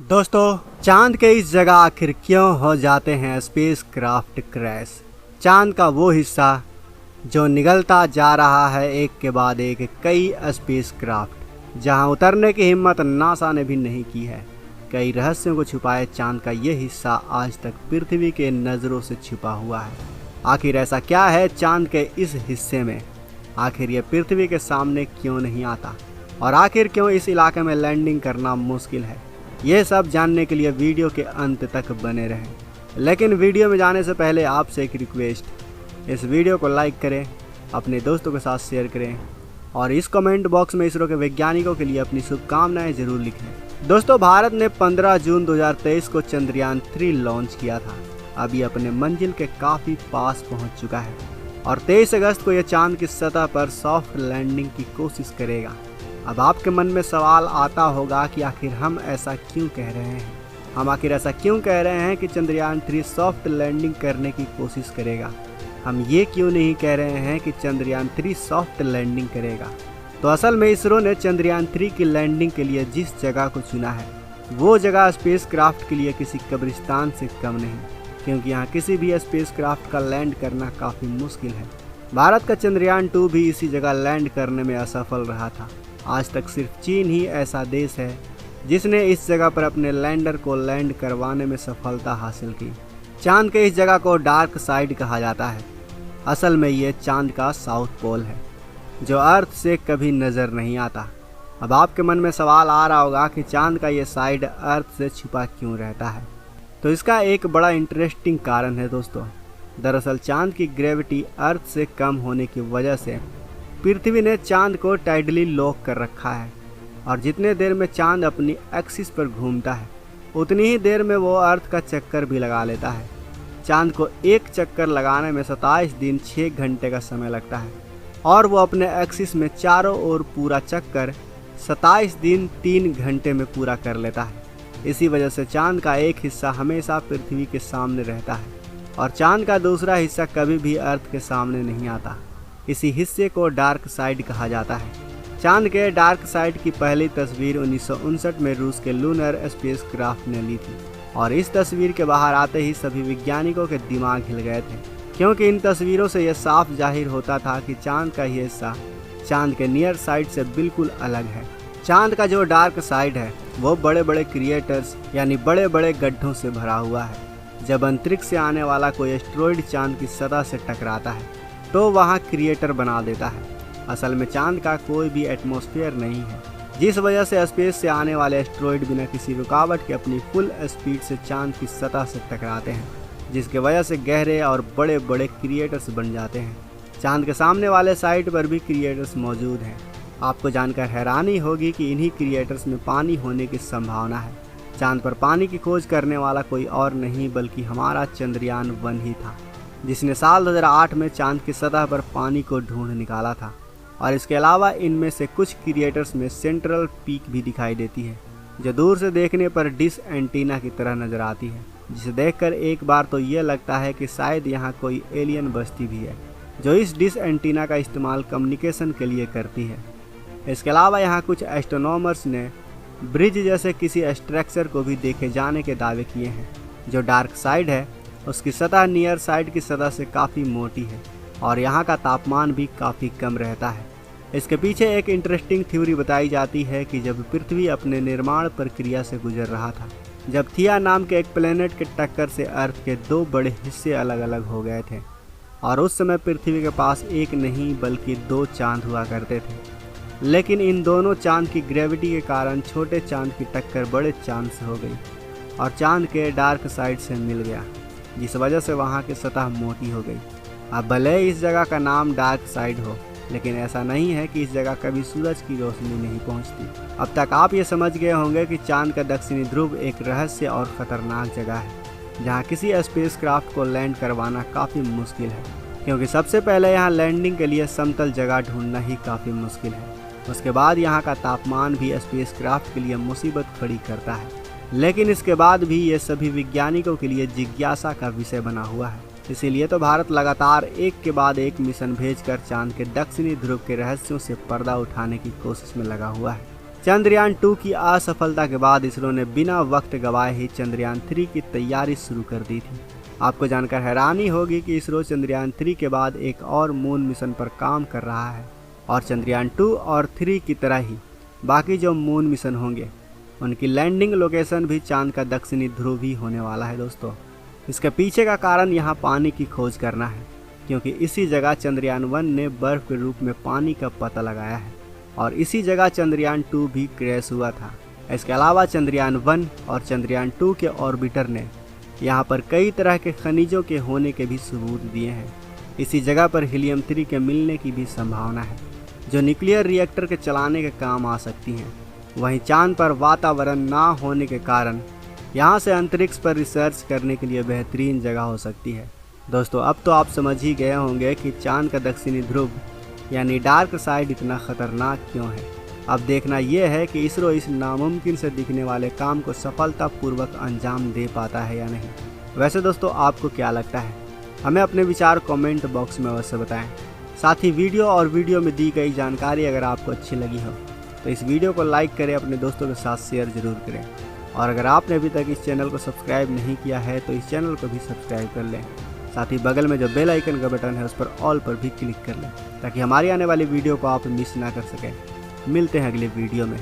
दोस्तों, चांद के इस जगह आखिर क्यों हो जाते हैं स्पेस क्राफ्ट क्रैश। चांद का वो हिस्सा जो निगलता जा रहा है एक के बाद एक कई स्पेस क्राफ्ट, जहां उतरने की हिम्मत नासा ने भी नहीं की है। कई रहस्यों को छुपाए चांद का ये हिस्सा आज तक पृथ्वी के नज़रों से छुपा हुआ है। आखिर ऐसा क्या है चांद के इस हिस्से में? आखिर ये पृथ्वी के सामने क्यों नहीं आता और आखिर क्यों इस इलाके में लैंडिंग करना मुश्किल है? ये सब जानने के लिए वीडियो के अंत तक बने रहें। लेकिन वीडियो में जाने से पहले आपसे एक रिक्वेस्ट, इस वीडियो को लाइक करें, अपने दोस्तों के साथ शेयर करें और इस कमेंट बॉक्स में इसरो के वैज्ञानिकों के लिए अपनी शुभकामनाएं जरूर लिखें। दोस्तों, भारत ने 15 जून 2023 को चंद्रयान 3 लॉन्च किया था। अब ये अपने मंजिल के काफ़ी पास पहुंच चुका है और 23 अगस्त को यह चांद की सतह पर सॉफ्ट लैंडिंग की कोशिश करेगा। अब आपके मन में सवाल आता होगा कि आखिर हम ऐसा क्यों कह रहे हैं? हम आखिर ऐसा क्यों कह रहे हैं कि चंद्रयान 3 सॉफ्ट लैंडिंग करने की कोशिश करेगा? हम ये क्यों नहीं कह रहे हैं कि चंद्रयान 3 सॉफ्ट लैंडिंग करेगा? तो असल में इसरो ने चंद्रयान 3 की लैंडिंग के लिए जिस जगह को चुना है वो जगह स्पेस क्राफ्ट के लिए किसी कब्रिस्तान से कम नहीं, क्योंकि यहाँ किसी भी स्पेस क्राफ्ट का लैंड करना काफ़ी मुश्किल है। भारत का चंद्रयान 2 भी इसी जगह लैंड करने में असफल रहा था। आज तक सिर्फ चीन ही ऐसा देश है जिसने इस जगह पर अपने लैंडर को लैंड करवाने में सफलता हासिल की। चांद के इस जगह को डार्क साइड कहा जाता है। असल में ये चांद का साउथ पोल है जो अर्थ से कभी नज़र नहीं आता। अब आपके मन में सवाल आ रहा होगा कि चांद का ये साइड अर्थ से छुपा क्यों रहता है? तो इसका एक बड़ा इंटरेस्टिंग कारण है दोस्तों। दरअसल चांद की ग्रेविटी अर्थ से कम होने की वजह से पृथ्वी ने चांद को टाइडली लॉक कर रखा है और जितने देर में चांद अपनी एक्सिस पर घूमता है उतनी ही देर में वो अर्थ का चक्कर भी लगा लेता है। चांद को एक चक्कर लगाने में 27 दिन 6 घंटे का समय लगता है और वो अपने एक्सिस में चारों ओर पूरा चक्कर 27 दिन 3 घंटे में पूरा कर लेता है। इसी वजह से चांद का एक हिस्सा हमेशा पृथ्वी के सामने रहता है और चांद का दूसरा हिस्सा कभी भी अर्थ के सामने नहीं आता। इसी हिस्से को डार्क साइड कहा जाता है। चांद के डार्क साइड की पहली तस्वीर 1959 में रूस के लूनर स्पेस क्राफ्ट ने ली थी और इस तस्वीर के बाहर आते ही सभी वैज्ञानिकों के दिमाग हिल गए थे, क्योंकि इन तस्वीरों से यह साफ जाहिर होता था कि चांद का ये हिस्सा चांद के नियर साइड से बिल्कुल अलग है। चांद का जो डार्क साइड है वो बड़े बड़े क्रिएटर्स यानी बड़े बड़े गड्ढों से भरा हुआ है। जब अंतरिक्ष से आने वाला कोई एस्ट्रॉयड चांद की सतह से टकराता है तो वहाँ क्रिएटर बना देता है। असल में चांद का कोई भी एटमॉस्फेयर नहीं है, जिस वजह से स्पेस से आने वाले एस्ट्रॉयड बिना किसी रुकावट के अपनी फुल स्पीड से चांद की सतह से टकराते हैं, जिसके वजह से गहरे और बड़े बड़े क्रिएटर्स बन जाते हैं। चांद के सामने वाले साइड पर भी क्रिएटर्स मौजूद हैं। आपको जानकर हैरानी होगी कि इन्हीं क्रिएटर्स में पानी होने की संभावना है। चांद पर पानी की खोज करने वाला कोई और नहीं बल्कि हमारा चंद्रयान 1 ही था, जिसने साल 2008 में चांद की सतह पर पानी को ढूंढ निकाला था। और इसके अलावा इनमें से कुछ क्रिएटर्स में सेंट्रल पीक भी दिखाई देती है, जो दूर से देखने पर डिश एंटीना की तरह नज़र आती है, जिसे देखकर एक बार तो ये लगता है कि शायद यहाँ कोई एलियन बस्ती भी है जो इस डिश एंटीना का इस्तेमाल कम्युनिकेशन के लिए करती है। इसके अलावा यहाँ कुछ एस्ट्रोनॉमर्स ने ब्रिज जैसे किसी स्ट्रक्चर को भी देखे जाने के दावे किए हैं। जो डार्क साइड है उसकी सतह नियर साइड की सतह से काफ़ी मोटी है और यहाँ का तापमान भी काफ़ी कम रहता है। इसके पीछे एक इंटरेस्टिंग थ्योरी बताई जाती है कि जब पृथ्वी अपने निर्माण प्रक्रिया से गुजर रहा था, जब थिया नाम के एक प्लेनेट के टक्कर से अर्थ के 2 बड़े हिस्से अलग अलग हो गए थे और उस समय पृथ्वी के पास एक नहीं बल्कि 2 चांद हुआ करते थे। लेकिन इन दोनों चांद की ग्रेविटी के कारण छोटे चांद की टक्कर बड़े चांद से हो गई और चांद के डार्क साइड से मिल गया, जिस वजह से वहाँ की सतह मोटी हो गई। अब भले इस जगह का नाम डार्क साइड हो, लेकिन ऐसा नहीं है कि इस जगह कभी सूरज की रोशनी नहीं पहुँचती। अब तक आप ये समझ गए होंगे कि चांद का दक्षिणी ध्रुव एक रहस्य और ख़तरनाक जगह है जहाँ किसी स्पेस क्राफ्ट को लैंड करवाना काफ़ी मुश्किल है, क्योंकि सबसे पहले यहाँ लैंडिंग के लिए समतल जगह ढूंढना ही काफ़ी मुश्किल है। उसके बाद यहाँ का तापमान भी स्पेस क्राफ्ट के लिए मुसीबत खड़ी करता है। लेकिन इसके बाद भी ये सभी वैज्ञानिकों के लिए जिज्ञासा का विषय बना हुआ है। इसीलिए तो भारत लगातार एक के बाद एक मिशन भेजकर चांद के दक्षिणी ध्रुव के रहस्यों से पर्दा उठाने की कोशिश में लगा हुआ है। चंद्रयान 2 की असफलता के बाद इसरो ने बिना वक्त गवाए ही चंद्रयान 3 की तैयारी शुरू कर दी थी। आपको जानकर हैरानी होगी कि इसरो चंद्रयान 3 के बाद एक और मून मिशन पर काम कर रहा है और चंद्रयान 2 और 3 की तरह ही बाकी जो मून मिशन होंगे उनकी लैंडिंग लोकेशन भी चांद का दक्षिणी ध्रुव ही होने वाला है दोस्तों। इसके पीछे का कारण यहाँ पानी की खोज करना है, क्योंकि इसी जगह चंद्रयान 1 ने बर्फ के रूप में पानी का पता लगाया है और इसी जगह चंद्रयान 2 भी क्रैश हुआ था। इसके अलावा चंद्रयान 1 और चंद्रयान 2 के ऑर्बिटर ने यहाँ पर कई तरह के खनिजों के होने के भी सबूत दिए हैं। इसी जगह पर हीलियम 3 के मिलने की भी संभावना है, जो न्यूक्लियर रिएक्टर के चलाने के काम आ सकती हैं। वहीं चांद पर वातावरण ना होने के कारण यहाँ से अंतरिक्ष पर रिसर्च करने के लिए बेहतरीन जगह हो सकती है। दोस्तों अब तो आप समझ ही गए होंगे कि चांद का दक्षिणी ध्रुव यानी डार्क साइड इतना खतरनाक क्यों है। अब देखना यह है कि इसरो इस नामुमकिन से दिखने वाले काम को सफलतापूर्वक अंजाम दे पाता है या नहीं। वैसे दोस्तों आपको क्या लगता है, हमें अपने विचार कमेंट बॉक्स में अवश्य बताएं। साथ ही वीडियो में दी गई जानकारी अगर आपको अच्छी लगी हो तो इस वीडियो को लाइक करें, अपने दोस्तों के साथ शेयर जरूर करें और अगर आपने अभी तक इस चैनल को सब्सक्राइब नहीं किया है तो इस चैनल को भी सब्सक्राइब कर लें। साथ ही बगल में जो बेल आइकन का बटन है उस पर ऑल पर भी क्लिक कर लें ताकि हमारी आने वाली वीडियो को आप मिस ना कर सकें। मिलते हैं अगले वीडियो में।